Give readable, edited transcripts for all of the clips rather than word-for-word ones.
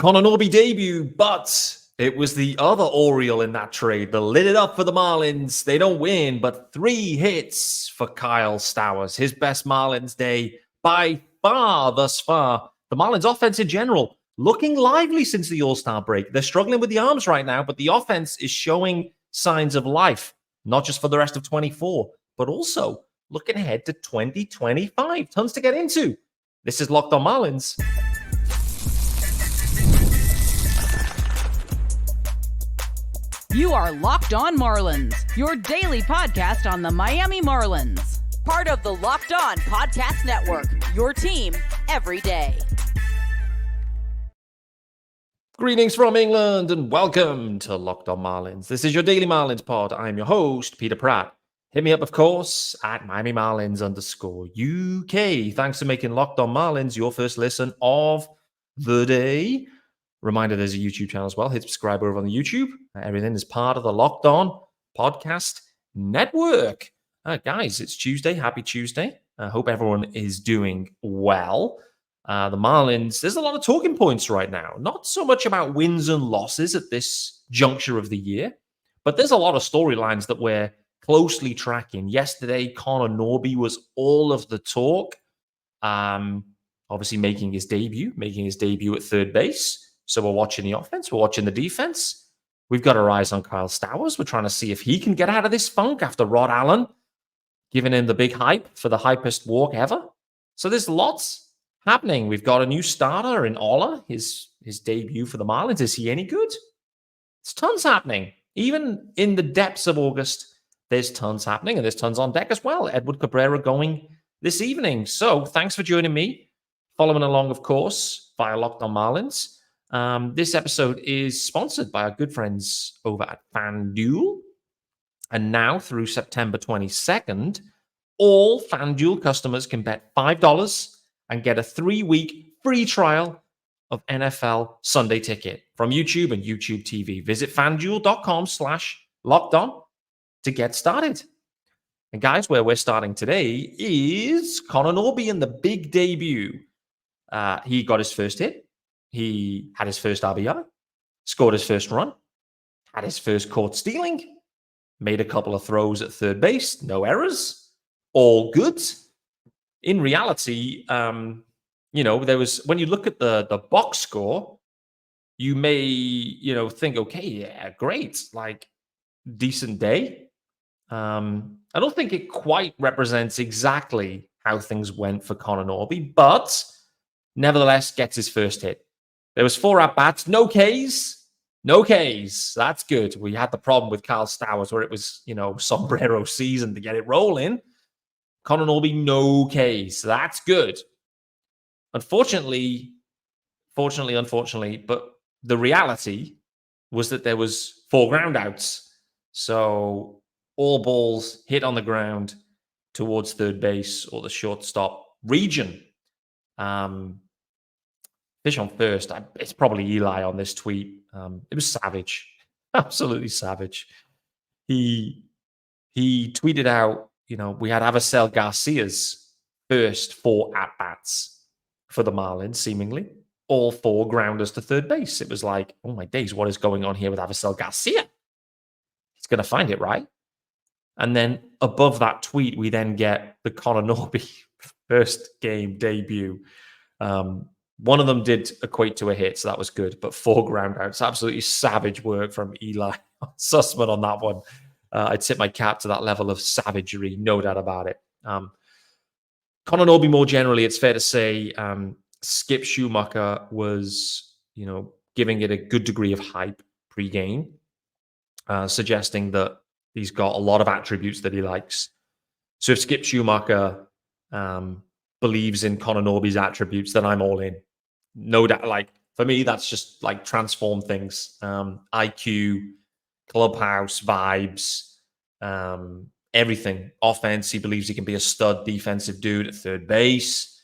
Norby debut, but it was the other Oriole in that trade that lit it up for the Marlins. They don't win, but 3 hits for Kyle Stowers. His best Marlins day by far thus far. The Marlins offense in general looking lively since the All-Star break. They're struggling with the arms right now, but the offense is showing signs of life, not just for the rest of 24, but also looking ahead to 2025. Tons to get into. This is Locked On Marlins. You are Locked On Marlins, your daily podcast on the Miami Marlins. Part of the Locked On Podcast Network, your team every day. Greetings from England and welcome to Locked On Marlins. This is your daily Marlins pod. I'm your host, Peter Pratt. Hit me up, of course, at Miami Marlins _UK. Thanks for making Locked On Marlins your first listen of the day. Reminder, there's a YouTube channel as well. Hit subscribe over on the YouTube. Everything is part of the Locked On Podcast Network. Guys, it's Tuesday. Happy Tuesday. I hope everyone is doing well. The Marlins, there's a lot of talking points right now. Not so much about wins and losses at this juncture of the year, but there's a lot of storylines that we're closely tracking. Yesterday, Norby was all of the talk. Obviously making his debut at third base. So we're watching the offense. We're watching the defense. We've got our eyes on Kyle Stowers. We're trying to see if he can get out of this funk after Rod Allen giving him the big hype for the hypest walk ever. So there's lots happening. We've got a new starter in Ola, his debut for the Marlins. Is he any good? There's tons happening. Even in the depths of August, there's tons happening, and there's tons on deck as well. Edward Cabrera going this evening. So thanks for joining me. Following along, of course, via Locked On Marlins. This episode is sponsored by our good friends over at FanDuel. And now through September 22nd, all FanDuel customers can bet $5 and get a 3-week free trial of NFL Sunday Ticket from YouTube and YouTube TV. Visit FanDuel.com/lockedon to get started. And guys, where we're starting today is Norby in the big debut. He got his first hit. He had his first RBI, scored his first run, had his first caught stealing, made a couple of throws at third base, no errors, all good. In reality, there was, when you look at the box score, you may, think, okay, yeah, great, like decent day. I don't think it quite represents exactly how things went for Norby, but nevertheless gets his first hit. There was 4 at-bats, no Ks. That's good. We had the problem with Kyle Stowers where it was, sombrero season to get it rolling. Norby, no Ks. That's good. Unfortunately, but the reality was that there was 4 ground outs. So all balls hit on the ground towards third base or the shortstop region. Fish on first. It's probably Eli on this tweet. It was savage, absolutely savage. He tweeted out, we had Avisail Garcia's first 4 at-bats for the Marlins, seemingly. All 4 grounders to third base. It was like, oh my days, what is going on here with Avisail Garcia? He's going to find it, right? And then above that tweet, we then get the Norby first game debut. One of them did equate to a hit, so that was good. But 4 ground outs, absolutely savage work from Eli Sussman on that one. I'd tip my cap to that level of savagery, no doubt about it. Norby more generally, it's fair to say, Skip Schumacher was, giving it a good degree of hype pre-game, suggesting that he's got a lot of attributes that he likes. So if Skip Schumacher believes in Norby's attributes, then I'm all in. No doubt. Like, for me, that's just like transform things. IQ, clubhouse vibes, everything. Offense, he believes he can be a stud defensive dude at third base.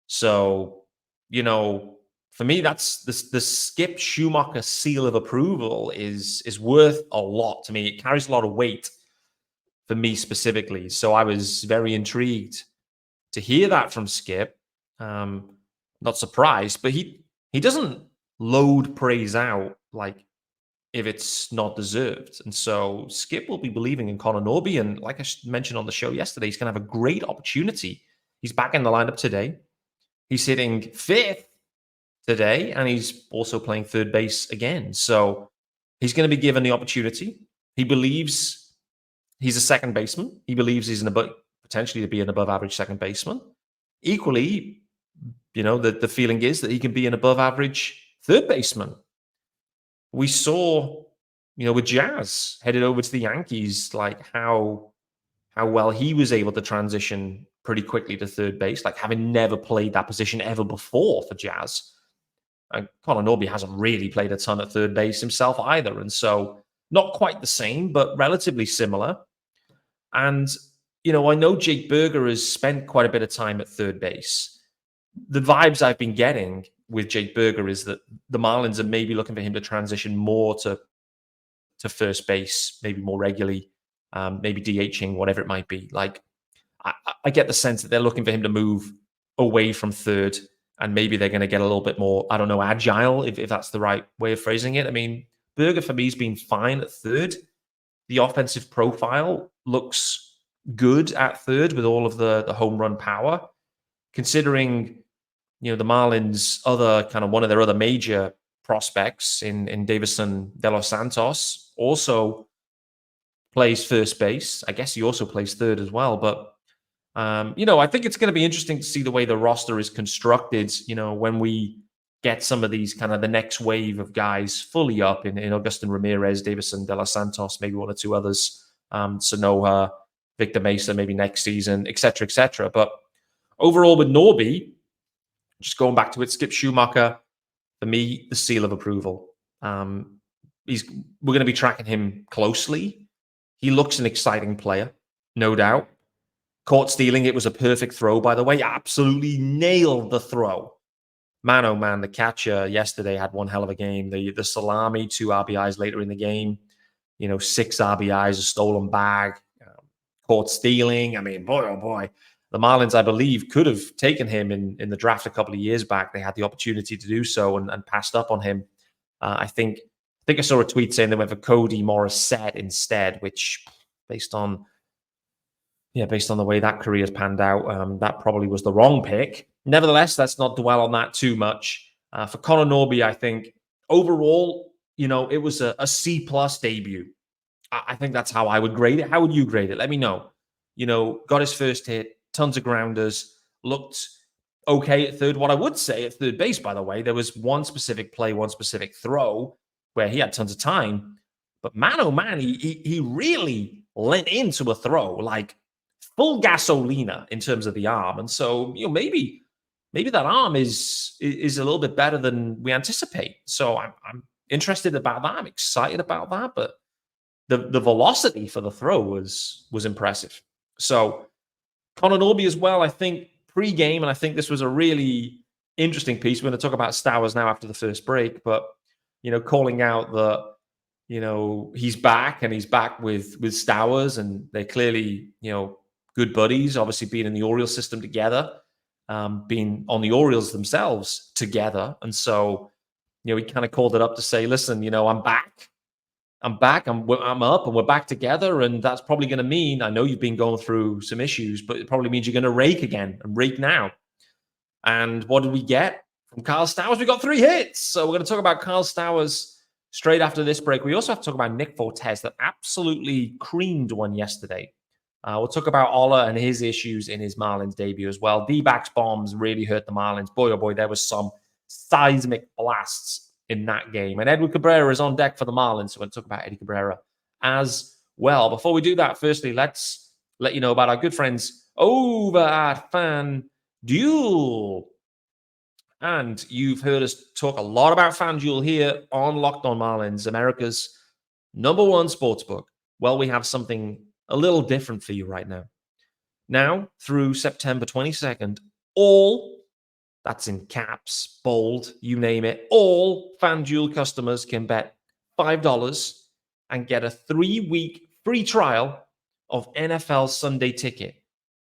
So, for me, that's the Skip Schumacher seal of approval is worth a lot to me. It carries a lot of weight for me specifically. So I was very intrigued to hear that from Skip. Not surprised, but he doesn't load praise out like if it's not deserved. And so Skip will be believing in Connor Norby. And like I mentioned on the show yesterday, he's going to have a great opportunity. He's back in the lineup today. He's hitting 5th today, and he's also playing third base again. So he's going to be given the opportunity. He believes he's a second baseman. He believes he's potentially to be an above average second baseman. Equally, the feeling is that he can be an above average third baseman. We saw, with Jazz headed over to the Yankees, like how well he was able to transition pretty quickly to third base, like having never played that position ever before for Jazz. And Connor Norby hasn't really played a ton at third base himself either. And so not quite the same, but relatively similar. And, I know Jake Berger has spent quite a bit of time at third base. The vibes I've been getting with Jake Berger is that the Marlins are maybe looking for him to transition more to first base, maybe more regularly, maybe DHing, whatever it might be. Like, I get the sense that they're looking for him to move away from third, and maybe they're going to get a little bit more, I don't know, agile, if that's the right way of phrasing it. I mean, Berger for me has been fine at third. The offensive profile looks good at third with all of the home run power, considering the Marlins' one of their other major prospects in Davison De Los Santos also plays first base. I guess he also plays third as well. But, I think it's going to be interesting to see the way the roster is constructed, when we get some of these kind of the next wave of guys fully up in Augustin Ramirez, Davison De Los Santos, maybe one or two others, Sanoja, Victor Mesa, maybe next season, et cetera, et cetera. But overall with Norby, just going back to it, Skip Schumacher, for me, the seal of approval. We're going to be tracking him closely. He looks an exciting player, no doubt. Caught stealing, it was a perfect throw, by the way. Absolutely nailed the throw. Man, oh man, the catcher yesterday had one hell of a game. The salami, 2 RBIs later in the game. 6 RBIs, a stolen bag. Caught stealing. I mean, boy, oh boy. The Marlins, I believe, could have taken him in the draft a couple of years back. They had the opportunity to do so and passed up on him. I think I saw a tweet saying they went for Cody Morissette instead, which, based on the way that career's panned out, that probably was the wrong pick. Nevertheless, let's not dwell on that too much. For Connor Norby, I think overall, it was a C+ debut. I think that's how I would grade it. How would you grade it? Let me know. Got his first hit, tons of grounders, looked okay at third. What I would say at third base, by the way, there was one specific play, one specific throw where he had tons of time. But man, oh man, he really lent into a throw, like full gasolina in terms of the arm. And so, maybe that arm is a little bit better than we anticipate. So I'm interested about that. I'm excited about that. But the velocity for the throw was impressive. So Connor Norby as well, I think pre-game, and I think this was a really interesting piece. We're going to talk about Stowers now after the first break, but calling out that he's back, and he's back with Stowers, and they're clearly good buddies. Obviously, being in the Orioles system together, being on the Orioles themselves together, and so he kind of called it up to say, "Listen, I'm back. I'm up, and we're back together, and that's probably going to mean, I know you've been going through some issues, but it probably means you're going to rake again, and rake now." And what did we get from Kyle Stowers? We got 3 hits. So we're going to talk about Kyle Stowers straight after this break. We also have to talk about Nick Fortez, that absolutely creamed one yesterday. We'll talk about Ola and his issues in his Marlins debut as well. D-backs bombs really hurt the Marlins. Boy, oh boy, there was some seismic blasts in that game. And Edward Cabrera is on deck for the Marlins, so we'll talk about Eddie Cabrera as well. Before we do that, firstly, let's let you know about our good friends over at FanDuel. And you've heard us talk a lot about FanDuel here on Locked On Marlins, America's #1 sportsbook. Well, we have something a little different for you right now. Now, through September 22nd, that's in caps, bold, you name it, all FanDuel customers can bet $5 and get a 3-week free trial of NFL Sunday Ticket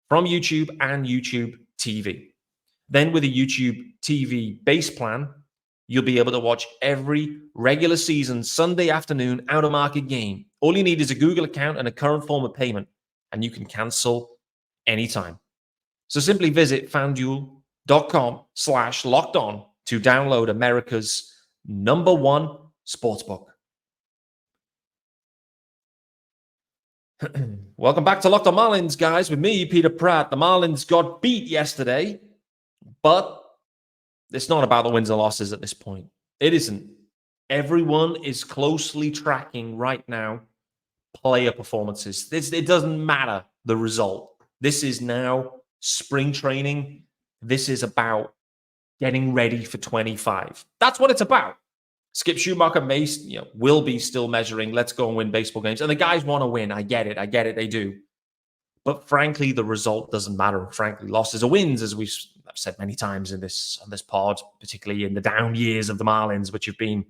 from YouTube and YouTube TV. Then with a YouTube TV base plan, you'll be able to watch every regular season Sunday afternoon out-of-market game. All you need is a Google account and a current form of payment, and you can cancel anytime. So simply visit FanDuel.com/lockedon to download America's #1 sportsbook. Welcome back to Locked on Marlins, guys, with me, Peter Pratt. The Marlins got beat yesterday, but it's not about the wins and losses at this point. It isn't. Everyone is closely tracking right now player performances. It doesn't matter the result. This is now spring training. This is about getting ready for 25. That's what it's about. Skip Schumacher will be still measuring, let's go and win baseball games. And the guys want to win. I get it, they do. But frankly, the result doesn't matter. Frankly, losses or wins, as I've said many times on this pod, particularly in the down years of the Marlins, which have been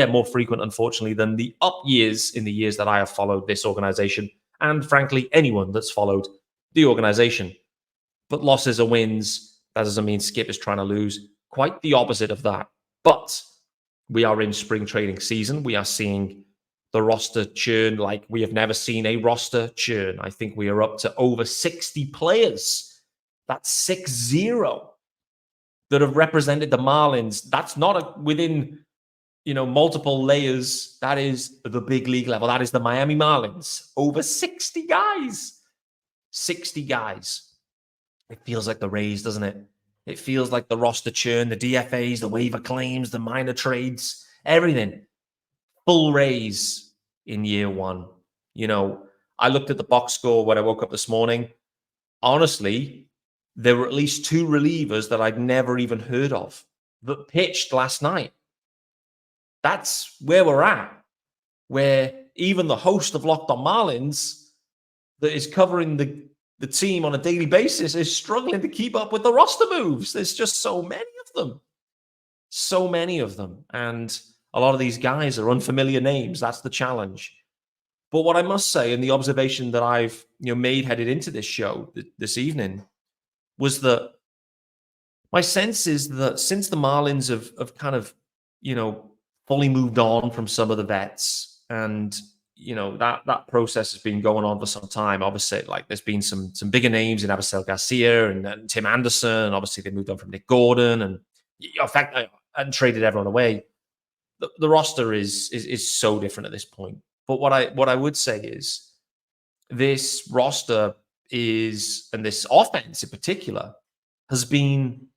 more frequent, unfortunately, than the up years in the years that I have followed this organization. And frankly, anyone that's followed the organization. But losses or wins, that doesn't mean Skip is trying to lose. Quite the opposite of that. But we are in spring training season. We are seeing the roster churn like we have never seen a roster churn. I think we are up to over 60 players. That's 6-0 that have represented the Marlins. That's not within, multiple layers. That is the big league level. That is the Miami Marlins. Over 60 guys. 60 guys. It feels like the Rays, doesn't it? It feels like the roster churn, the DFAs, the waiver claims, the minor trades, everything. Full Rays in year one. I looked at the box score when I woke up this morning. Honestly, there were at least 2 relievers that I'd never even heard of that pitched last night. That's where we're at, where even the host of Locked on Marlins that is covering the team on a daily basis is struggling to keep up with the roster moves. There's just so many of them. So many of them. And a lot of these guys are unfamiliar names. That's the challenge. But what I must say, and the observation that I've made headed into this show this evening, was that my sense is that since the Marlins have kind of, fully moved on from some of the vets, and that process has been going on for some time. Obviously, like there's been some bigger names in Avisel Garcia and Tim Anderson. Obviously, they moved on from Nick Gordon, and in fact, and traded everyone away. The roster is so different at this point. But what I would say is this roster and this offense in particular has been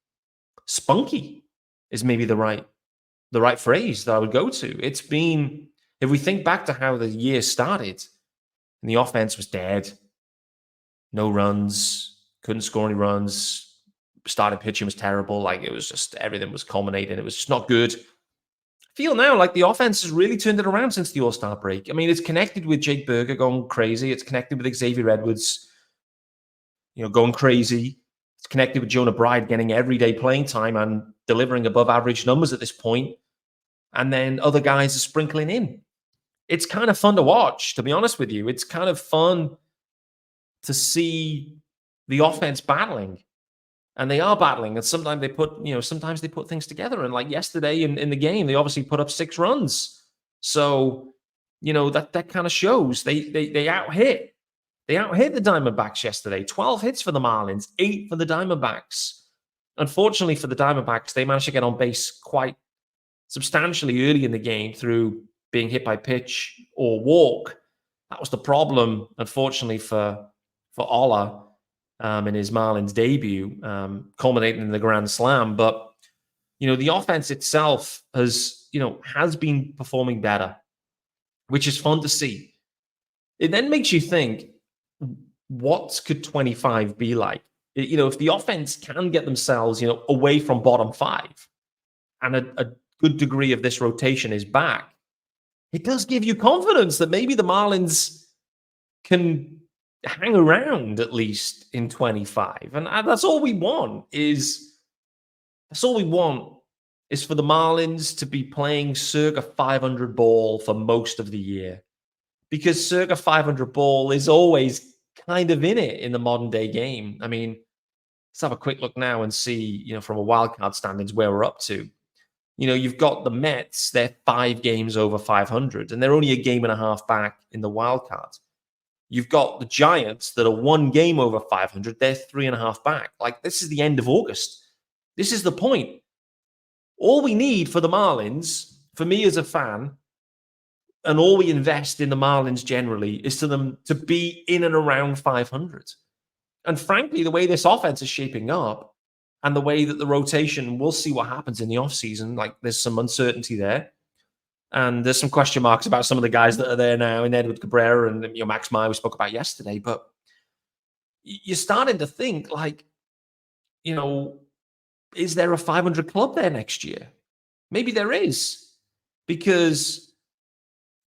spunky. Is maybe the right phrase that I would go to. It's been, if we think back to how the year started, and the offense was dead, no runs, couldn't score any runs, started pitching was terrible, like it was just, everything was culminating, it was just not good. I feel now like the offense has really turned it around since the All-Star break. I mean, it's connected with Jake Berger going crazy, it's connected with Xavier Edwards, going crazy, it's connected with Jonah Bride getting everyday playing time and delivering above average numbers at this point. And then other guys are sprinkling in. It's kind of fun to watch, to be honest with you. It's kind of fun to see the offense battling. And they are battling. And sometimes they put things together. And like yesterday in the game, they obviously put up 6 runs. So, that kind of shows they out-hit. They out-hit the Diamondbacks yesterday. 12 hits for the Marlins, 8 for the Diamondbacks. Unfortunately for the Diamondbacks, they managed to get on base quite substantially early in the game through being hit by pitch or walk. That was the problem, unfortunately, for Ola in his Marlins debut, culminating in the grand slam. But, the offense itself has been performing better, which is fun to see. It then makes you think, what could 25 be like? If the offense can get themselves, away from bottom 5 and a good degree of this rotation is back, it does give you confidence that maybe the Marlins can hang around at least in 25. And that's all we want is for the Marlins to be playing circa 500 ball for most of the year. Because circa 500 ball is always kind of in it in the modern day game. I mean, let's have a quick look now and see, from a wildcard standings where we're up to. You've got the Mets, they're 5 games over 500, and they're only a game and a half back in the wild card. You've got the Giants that are 1 game over 500, they're 3.5 back. Like, this is the end of August. This is the point. All we need for the Marlins, for me as a fan, and all we invest in the Marlins generally, is to them to be in and around 500. And frankly, the way this offense is shaping up and the way that the rotation, we'll see what happens in the offseason. Like, there's some uncertainty there. And there's some question marks about some of the guys that are there now, and Edward Cabrera and Max Meyer we spoke about yesterday. But you're starting to think, like, is there a 500 club there next year? Maybe there is. Because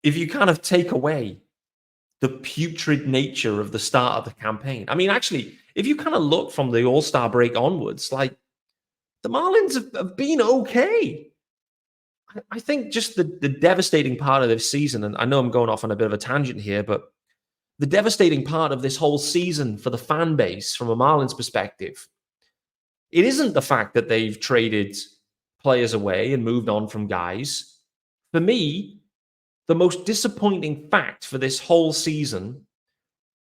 if you kind of take away the putrid nature of the start of the campaign. I mean, actually, if you kind of look from the All-Star break onwards, like, the Marlins have been okay. I think just the devastating part of this season, and I know I'm going off on a bit of a tangent here, but the devastating part of this whole season for the fan base from a Marlins perspective, it isn't the fact that they've traded players away and moved on from guys. For me, the most disappointing fact for this whole season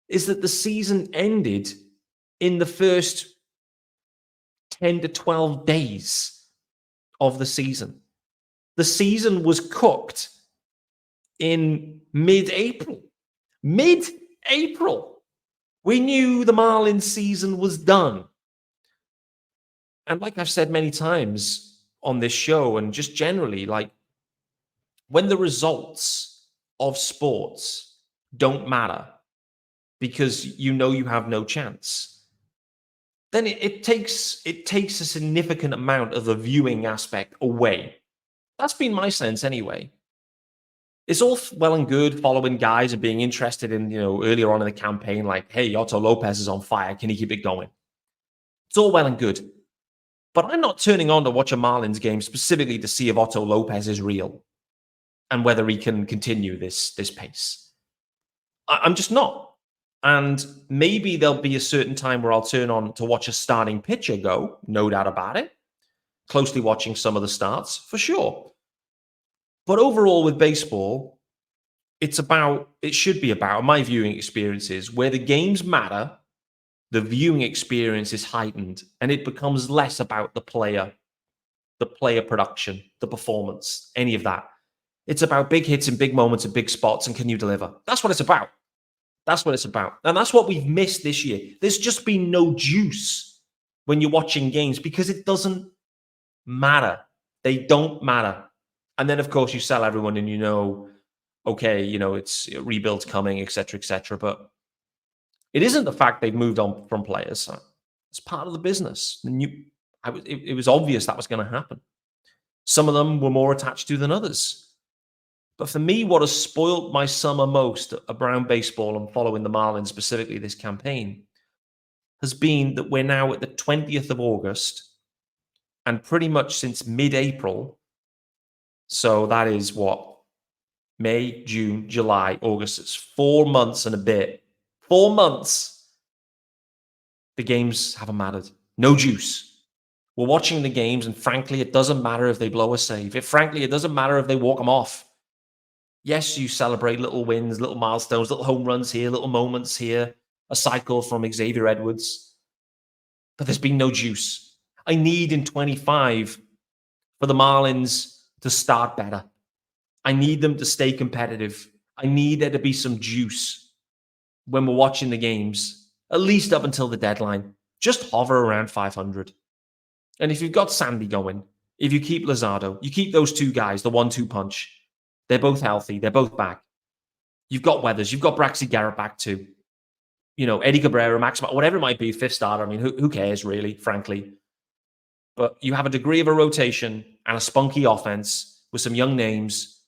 is that the season ended in the first 10 to 12 days of the season. The season was cooked in mid-April. Mid-April. We knew the Marlins season was done. And like I've said many times on this show and just generally, like, when the results of sports don't matter because you have no chance, then it takes a significant amount of the viewing aspect away. That's been my sense anyway. It's all well and good following guys and being interested in, earlier on in the campaign, like, hey, Otto Lopez is on fire. Can he keep it going? It's all well and good. But I'm not turning on to watch a Marlins game specifically to see if Otto Lopez is real and whether he can continue this pace. I'm just not. And maybe there'll be a certain time where I'll turn on to watch a starting pitcher go, no doubt about it. Closely watching some of the starts, for sure. But overall with baseball, it should be about, my viewing experiences, where the games matter, the viewing experience is heightened, and it becomes less about the player production, the performance, any of that. It's about big hits and big moments and big spots, and can you deliver? That's what it's about. That's what it's about. And that's what we've missed this year. There's just been no juice when you're watching games because it doesn't matter. They don't matter. And then, of course, you sell everyone and okay, it's rebuild's coming, et cetera, but it isn't the fact they've moved on from players. It's part of the business. And it was obvious that was going to happen. Some of them were more attached to than others. But for me, what has spoiled my summer most around baseball and following the Marlins, specifically this campaign, has been that we're now at the 20th of August, and pretty much since mid-April, so that is what? May, June, July, August. It's 4 months and a bit. 4 months. The games haven't mattered. No juice. We're watching the games, and frankly, it doesn't matter if they blow a save. Frankly, it doesn't matter if they walk them off. Yes, you celebrate little wins, little milestones, little home runs here, little moments here, a cycle from Xavier Edwards. But there's been no juice. I need in 25 for the Marlins to start better. I need them to stay competitive. I need there to be some juice when we're watching the games, at least up until the deadline. Just hover around 500. And if you've got Sandy going, if you keep Luzardo, you keep those two guys, the 1-2 punch. They're both healthy. They're both back. You've got Weathers. You've got Braxy Garrett back too. Eddie Cabrera, Max, whatever it might be, fifth starter. I mean, who cares really, frankly? But you have a degree of a rotation and a spunky offense with some young names.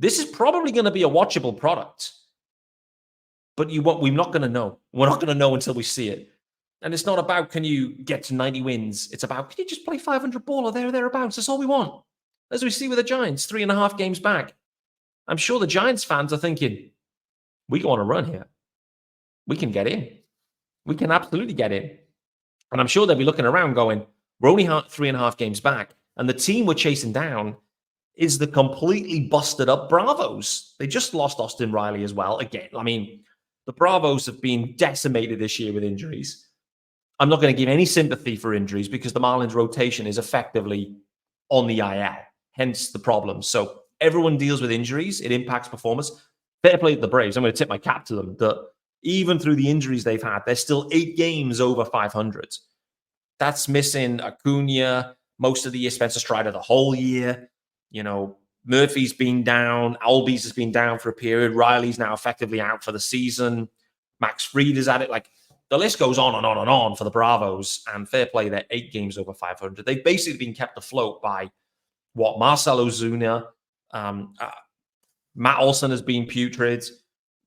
This is probably going to be a watchable product. But we're not going to know. We're not going to know until we see it. And it's not about can you get to 90 wins. It's about can you just play 500 ball or thereabouts. That's all we want. As we see with the Giants, 3.5 games back. I'm sure the Giants fans are thinking, we go on a run here. We can get in. We can absolutely get in. And I'm sure they'll be looking around going, we're only 3.5 games back. And the team we're chasing down is the completely busted up Bravos. They just lost Austin Riley as well. Again, I mean, the Bravos have been decimated this year with injuries. I'm not going to give any sympathy for injuries because the Marlins rotation is effectively on the IL, hence the problem. So everyone deals with injuries. It impacts performance. Fair play to the Braves. I'm going to tip my cap to them that even through the injuries they've had, they're still 8 games over 500. That's missing Acuna, most of the year, Spencer Strider the whole year. You know, Murphy's been down. Albies has been down for a period. Riley's now effectively out for the season. Max Fried is at it. Like, the list goes on and on and on for the Bravos. And fair play, they're 8 games over 500. They've basically been kept afloat by Marcell Ozuna. Matt Olson has been putrid.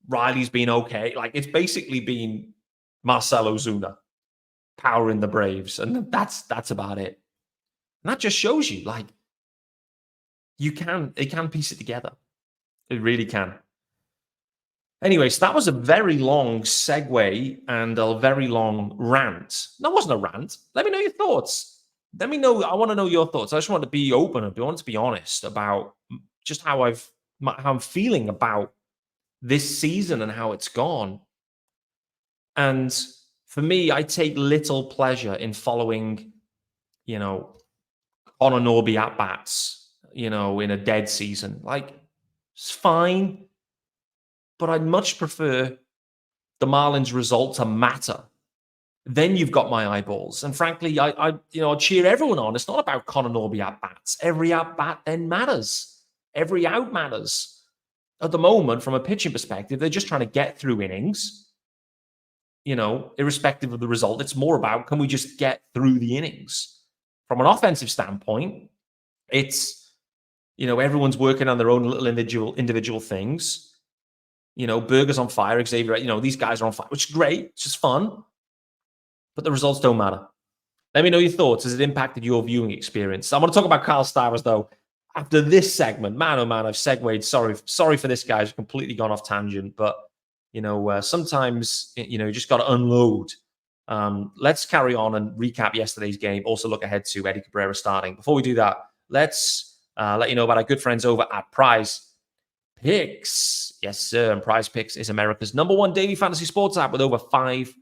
Riley's been okay. Like, it's basically been Marcell Ozuna powering the Braves. And that's about it. And that just shows you, like, it can piece it together. It really can. Anyways, that was a very long segue and a very long rant. That wasn't a rant. Let me know your thoughts. Let me know. I want to know your thoughts. I just want to be open. I want to be honest about just how I'm feeling about this season and how it's gone. And for me, I take little pleasure in following, Connor Norby at-bats, in a dead season. Like, it's fine. But I'd much prefer the Marlins' result to matter. Then you've got my eyeballs. And frankly, I cheer everyone on. It's not about Connor Norby at-bats. Every at-bat then matters. Every out matters. At the moment, from a pitching perspective, they're just trying to get through innings. Irrespective of the result, it's more about, can we just get through the innings? From an offensive standpoint, it's, everyone's working on their own little individual things. Berger's on fire, Xavier, these guys are on fire, which is great. It's just fun. But the results don't matter. Let me know your thoughts. Has it impacted your viewing experience? I want to talk about Kyle Stowers, though. After this segment, man, oh man, I've segued. Sorry for this, guys. I've completely gone off tangent. But, sometimes, you just got to unload. Let's carry on and recap yesterday's game. Also look ahead to Eddie Cabrera starting. Before we do that, let's let you know about our good friends over at PrizePicks. Yes, sir. And PrizePicks is America's #1 daily fantasy sports app with over 5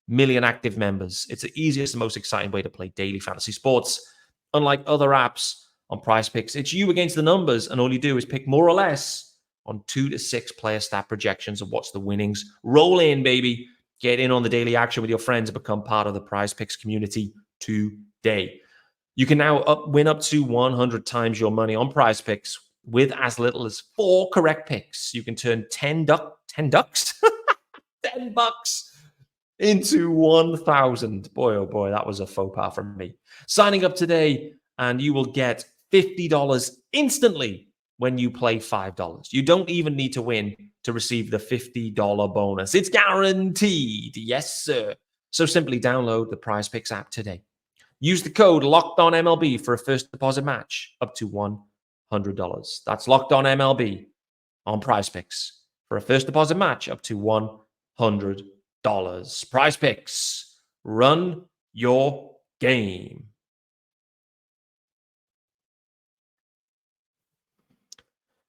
million active members. It's the easiest and most exciting way to play daily fantasy sports. Unlike other apps on PrizePicks, it's you against the numbers, and all you do is pick more or less on 2 to 6 player stat projections and watch the winnings roll in, baby. Get in on the daily action with your friends and become part of the PrizePicks community today. You can now win up to 100 times your money on PrizePicks with as little as 4 correct picks. You can turn 10 ducks? 10 bucks into 1,000. Boy, oh boy, that was a faux pas from me. Signing up today, and you will get $50 instantly when you play $5. You don't even need to win to receive the $50 bonus. It's guaranteed. Yes, sir. So simply download the PrizePicks app today. Use the code LOCKEDONMLB for a first deposit match up to $100. That's LOCKEDONMLB on PrizePicks for a first deposit match up to $100. PrizePicks, run your game.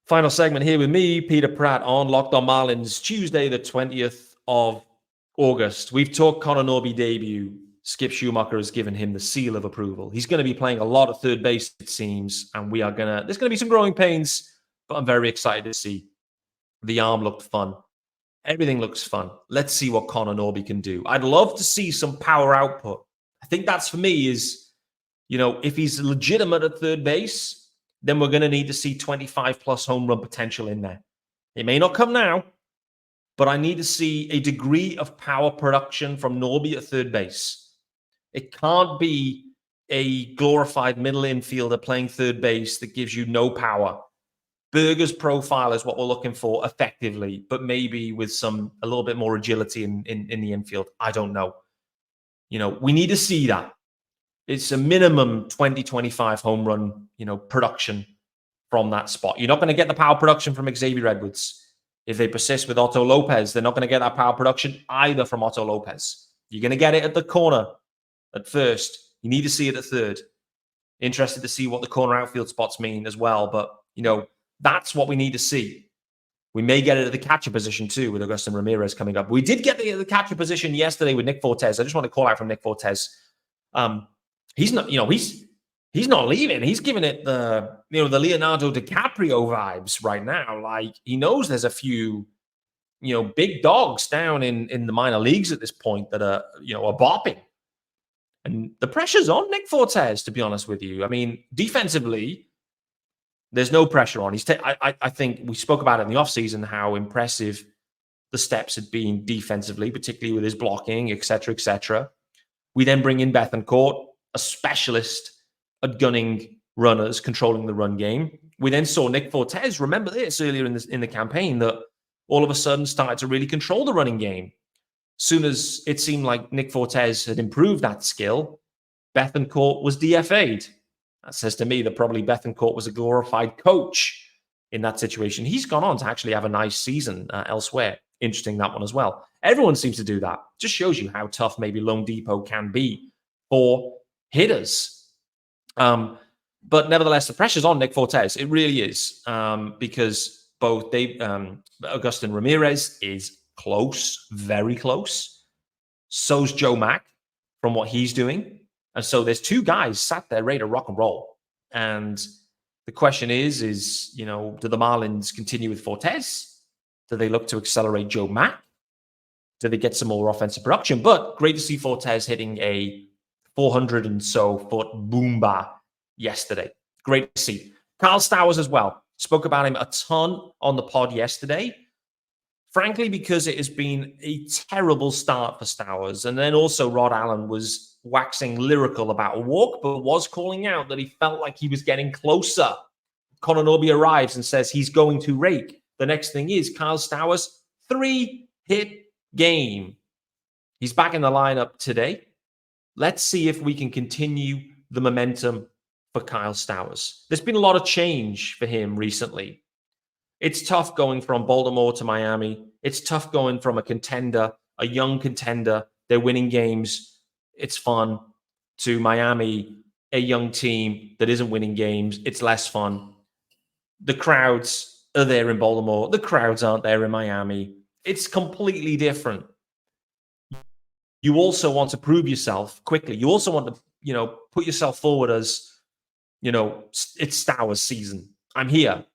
Final segment here with me, Peter Pratt, on Locked On Marlins, Tuesday, the 20th of August. We've talked Connor Norby debut. Skip Schumacher has given him the seal of approval. He's going to be playing a lot of third base, it seems, and there's going to be some growing pains, but I'm very excited to see. The arm looked fun. Everything looks fun. Let's see what Connor Norby can do. I'd love to see some power output. I think that's, for me, is, if he's legitimate at third base, then we're going to need to see 25-plus home run potential in there. It may not come now, but I need to see a degree of power production from Norby at third base. It can't be a glorified middle infielder playing third base that gives you no power. Berger's profile is what we're looking for effectively, but maybe with a little bit more agility in the infield. I don't know. We need to see that. It's a minimum 20-25 home run, production from that spot. You're not going to get the power production from Xavier Edwards. If they persist with Otto Lopez, they're not going to get that power production either from Otto Lopez. You're going to get it at the corner at first. You need to see it at third. Interested to see what the corner outfield spots mean as well. But, that's what we need to see. We may get it at the catcher position too with Augustin Ramirez coming up. We did get the catcher position yesterday with Nick Fortez. I just want to call out from Nick Fortez. He's not, he's not leaving. He's giving it the Leonardo DiCaprio vibes right now. Like, he knows there's a few, big dogs down in the minor leagues at this point that are bopping. And the pressure's on Nick Fortez, to be honest with you. I mean, defensively, there's no pressure on. I think we spoke about it in the offseason, how impressive the steps had been defensively, particularly with his blocking, et cetera. We then bring in Bethancourt, a specialist at gunning runners, controlling the run game. We then saw Nick Fortez, remember this, earlier in the campaign, that all of a sudden started to really control the running game. Soon as it seemed like Nick Fortez had improved that skill, Bethancourt was DFA'd. That says to me that probably Bethancourt was a glorified coach in that situation. He's gone on to actually have a nice season elsewhere. Interesting, that one as well. Everyone seems to do that. Just shows you how tough maybe Lone Depot can be for hitters. But nevertheless, the pressure's on Nick Fortez. It really is, because both Augustin Ramirez is close, very close. So's Joe Mack from what he's doing. And so there's two guys sat there ready to rock and roll. And the question is, do the Marlins continue with Fortez? Do they look to accelerate Joe Mack? Do they get some more offensive production? But great to see Fortez hitting a 400 and so foot boomba yesterday. Great to see. Kyle Stowers as well. Spoke about him a ton on the pod yesterday. Frankly, because it has been a terrible start for Stowers. And then also Rod Allen was waxing lyrical about a walk, but was calling out that he felt like he was getting closer. Connor Norby arrives and says he's going to rake. The next thing is Kyle Stowers, 3-hit game. He's back in the lineup today. Let's see if we can continue the momentum for Kyle Stowers. There's been a lot of change for him recently. It's tough going from Baltimore to Miami. It's tough going from a contender, a young contender. They're winning games. It's fun. To Miami, a young team that isn't winning games. It's less fun. The crowds are there in Baltimore. The crowds aren't there in Miami. It's completely different. You also want to prove yourself quickly. You also want to, put yourself forward as, it's Stowers season. I'm here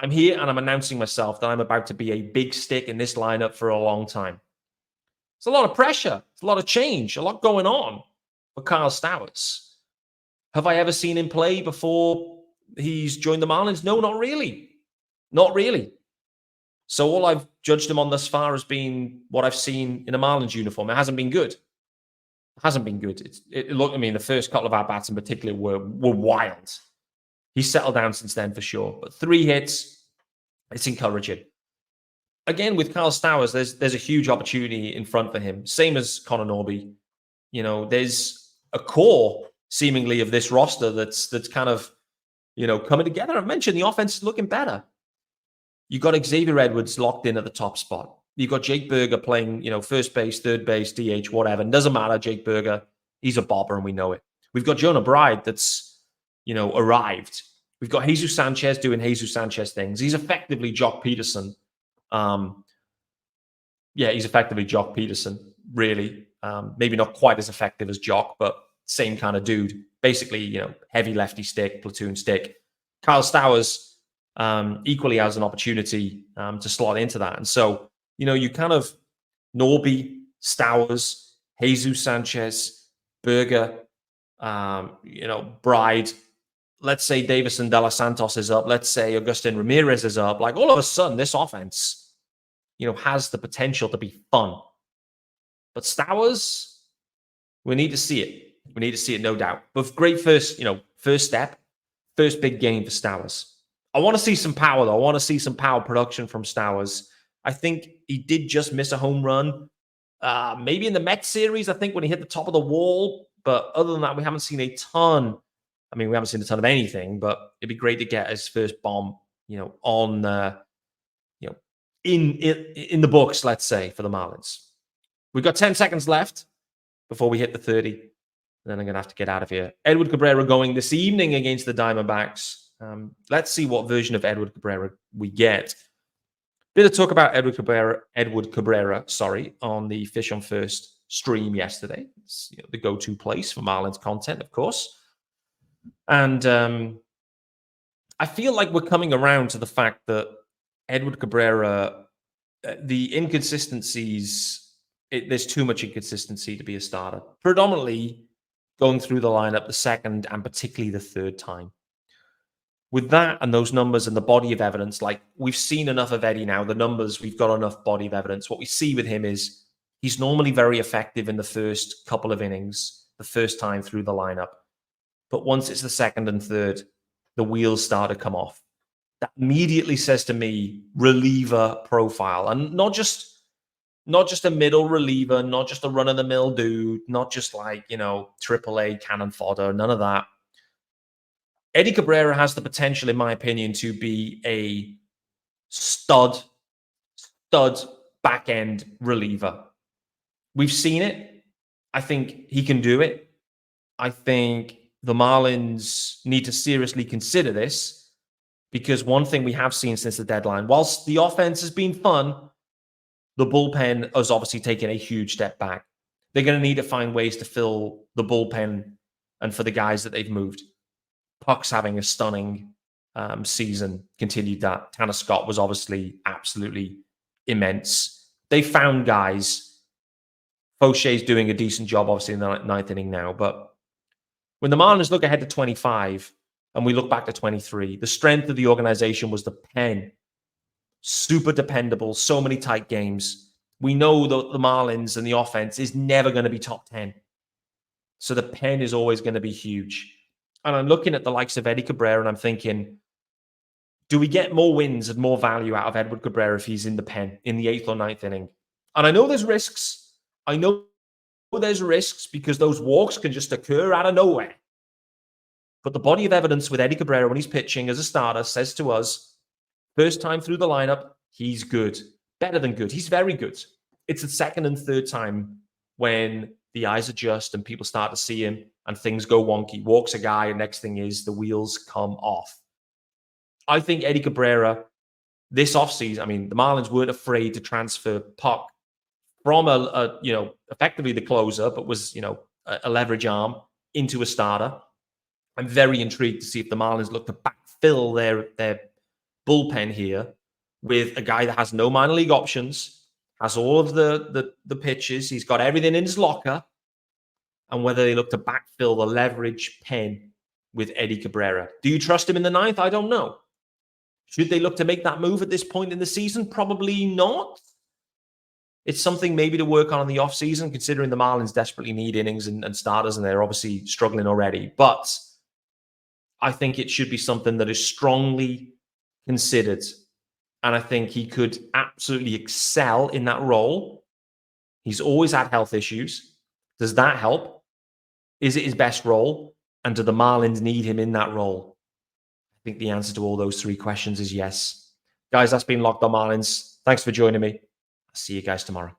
and I'm announcing myself that I'm about to be a big stick in this lineup for a long time. It's a lot of pressure. It's a lot of change, a lot going on for Kyle Stowers. Have I ever seen him play before he's joined the Marlins? No, not really. Not really. So all I've judged him on thus far has been what I've seen in a Marlins uniform. It hasn't been good. It hasn't been good. The first couple of at-bats in particular were wild. He's settled down since then for sure. But 3 hits, it's encouraging. Again, with Kyle Stowers, there's a huge opportunity in front for him. Same as Connor Norby. There's a core, seemingly, of this roster that's kind of, coming together. I mentioned the offense is looking better. You've got Xavier Edwards locked in at the top spot. You've got Jake Berger playing, first base, third base, DH, whatever. It doesn't matter, Jake Berger. He's a bobber, and we know it. We've got Jonah Bride that's, arrived. We've got Jesus Sanchez doing Jesus Sanchez things. He's effectively Jock Peterson. He's effectively Jock Peterson, really. Maybe not quite as effective as Jock, but same kind of dude. Basically, heavy lefty stick, platoon stick. Kyle Stowers equally has an opportunity to slot into that. And so, you kind of Norby, Stowers, Jesus Sanchez, Berger, Bride. Let's say Davison De Los Santos is up. Let's say Augustin Ramirez is up. Like, all of a sudden, this offense, has the potential to be fun. But Stowers, we need to see it. We need to see it, no doubt. But great first step, first big game for Stowers. I want to see some power, though. I want to see some power production from Stowers. I think he did just miss a home run. Maybe in the Mets series, I think, when he hit the top of the wall. But other than that, we haven't seen a ton. We haven't seen a ton of anything, but it'd be great to get his first bomb, on, in the books, let's say, for the Marlins. We've got 10 seconds left before we hit the 30. then I'm going to have to get out of here. Edward Cabrera going this evening against the Diamondbacks. Let's see what version of Edward Cabrera we get. Bit of talk about Edward Cabrera, on the Fish on First stream yesterday. It's, the go-to place for Marlins content, of course. And I feel like we're coming around to the fact that Edward Cabrera, the inconsistencies, there's too much inconsistency to be a starter. Predominantly going through the lineup the second and particularly the third time. With that and those numbers and the body of evidence, like we've seen enough of Eddie now, the numbers, we've got enough body of evidence. What we see with him is he's normally very effective in the first couple of innings, the first time through the lineup. But once it's the second and third, the wheels start to come off. That immediately says to me, reliever profile. And not just a middle reliever, not just a run-of-the-mill dude, not just like, AAA cannon fodder, none of that. Eddie Cabrera has the potential, in my opinion, to be a stud back-end reliever. We've seen it. I think he can do it. I think the Marlins need to seriously consider this because one thing we have seen since the deadline, whilst the offense has been fun, the bullpen has obviously taken a huge step back. They're going to need to find ways to fill the bullpen and for the guys that they've moved. Puck's having a stunning season, continued that. Tanner Scott was obviously absolutely immense. They found guys. Faucher's doing a decent job, obviously, in the ninth inning now. But when the Marlins look ahead to 25 and we look back to 23, the strength of the organization was the pen. Super dependable, so many tight games. We know that the Marlins and the offense is never going to be top 10. So the pen is always going to be huge. And I'm looking at the likes of Eddie Cabrera and I'm thinking, do we get more wins and more value out of Edward Cabrera if he's in the pen in the 8th or 9th inning? And I know there's risks. I know there's risks because those walks can just occur out of nowhere. But the body of evidence with Eddie Cabrera when he's pitching as a starter says to us, first time through the lineup, he's good. Better than good. He's very good. It's the second and third time when the eyes adjust and people start to see him and things go wonky. Walks a guy, and next thing is the wheels come off. I think Eddie Cabrera, this offseason, the Marlins weren't afraid to transfer Puck from effectively the closer, but was, a leverage arm into a starter. I'm very intrigued to see if the Marlins look to backfill their bullpen here with a guy that has no minor league options, has all of the pitches, he's got everything in his locker, and whether they look to backfill the leverage pen with Eddie Cabrera. Do you trust him in the 9th? I don't know. Should they look to make that move at this point in the season? Probably not. It's something maybe to work on in the offseason, considering the Marlins desperately need innings and starters, and they're obviously struggling already. But I think it should be something that is strongly considered. And I think he could absolutely excel in that role. He's always had health issues. Does that help? Is it his best role? And do the Marlins need him in that role? I think the answer to all those three questions is yes. Guys, that's been Locked On Marlins. Thanks for joining me. I'll see you guys tomorrow.